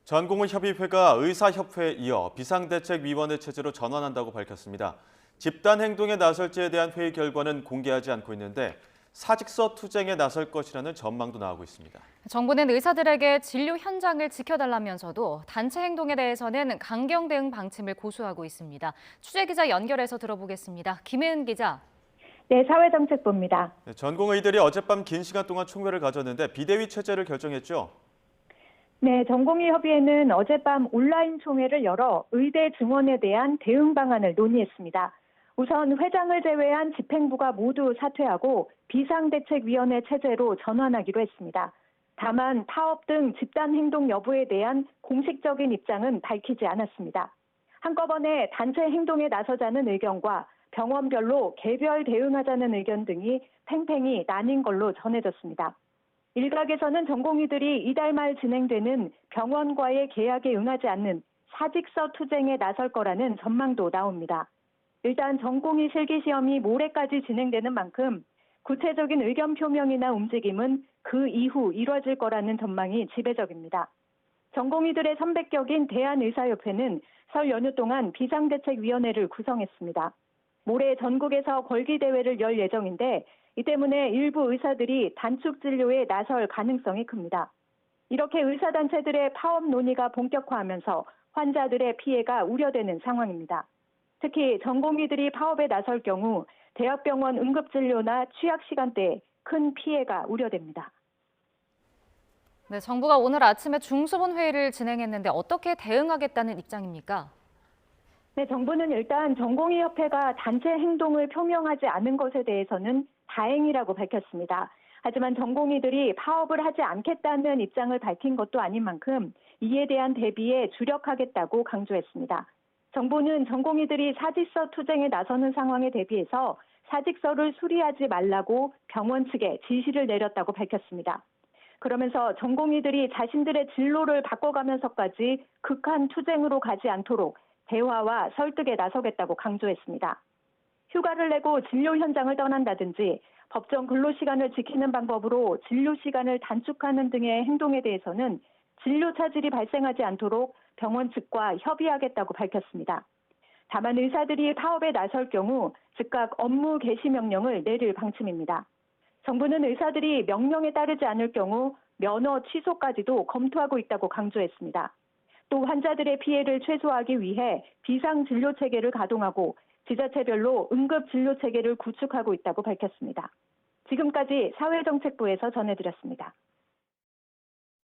전공의협의회가 의사협회에 이어 비상대책위원회 체제로 전환한다고 밝혔습니다. 집단 행동에 나설지에 대한 회의 결과는 공개하지 않고 있는데 사직서 투쟁에 나설 것이라는 전망도 나오고 있습니다. 정부는 의사들에게 진료 현장을 지켜달라면서도 단체 행동에 대해서는 강경 대응 방침을 고수하고 있습니다. 취재기자 연결해서 들어보겠습니다. 김혜은 기자. 네, 사회정책부입니다. 전공의들이 어젯밤 긴 시간 동안 총회를 가졌는데 비대위 체제를 결정했죠. 네, 전공의협의회는 어젯밤 온라인 총회를 열어 의대 증원에 대한 대응 방안을 논의했습니다. 우선 회장을 제외한 집행부가 모두 사퇴하고 비상대책위원회 체제로 전환하기로 했습니다. 다만 파업 등 집단 행동 여부에 대한 공식적인 입장은 밝히지 않았습니다. 한꺼번에 단체 행동에 나서자는 의견과 병원별로 개별 대응하자는 의견 등이 팽팽히 나뉜 걸로 전해졌습니다. 일각에서는 전공의들이 이달 말 진행되는 병원과의 계약에 응하지 않는 사직서 투쟁에 나설 거라는 전망도 나옵니다. 일단 전공의 실기시험이 모레까지 진행되는 만큼 구체적인 의견 표명이나 움직임은 그 이후 이뤄질 거라는 전망이 지배적입니다. 전공의들의 선배격인 대한의사협회는 설 연휴 동안 비상대책위원회를 구성했습니다. 모레 전국에서 걸기대회를 열 예정인데 이 때문에 일부 의사들이 단축 진료에 나설 가능성이 큽니다. 이렇게 의사단체들의 파업 논의가 본격화하면서 환자들의 피해가 우려되는 상황입니다. 특히 전공의들이 파업에 나설 경우 대학병원 응급진료나 취약 시간대에 큰 피해가 우려됩니다. 네, 정부가 오늘 아침에 중수본 회의를 진행했는데 어떻게 대응하겠다는 입장입니까? 네, 정부는 일단 전공의협회가 단체 행동을 표명하지 않은 것에 대해서는 다행이라고 밝혔습니다. 하지만 전공의들이 파업을 하지 않겠다는 입장을 밝힌 것도 아닌 만큼 이에 대한 대비에 주력하겠다고 강조했습니다. 정부는 전공의들이 사직서 투쟁에 나서는 상황에 대비해서 사직서를 수리하지 말라고 병원 측에 지시를 내렸다고 밝혔습니다. 그러면서 전공의들이 자신들의 진로를 바꿔가면서까지 극한 투쟁으로 가지 않도록 대화와 설득에 나서겠다고 강조했습니다. 휴가를 내고 진료 현장을 떠난다든지 법정 근로시간을 지키는 방법으로 진료 시간을 단축하는 등의 행동에 대해서는 진료 차질이 발생하지 않도록 병원 측과 협의하겠다고 밝혔습니다. 다만 의사들이 파업에 나설 경우 즉각 업무 개시 명령을 내릴 방침입니다. 정부는 의사들이 명령에 따르지 않을 경우 면허 취소까지도 검토하고 있다고 강조했습니다. 또 환자들의 피해를 최소화하기 위해 비상진료 체계를 가동하고 지자체별로 응급진료 체계를 구축하고 있다고 밝혔습니다. 지금까지 사회정책부에서 전해드렸습니다.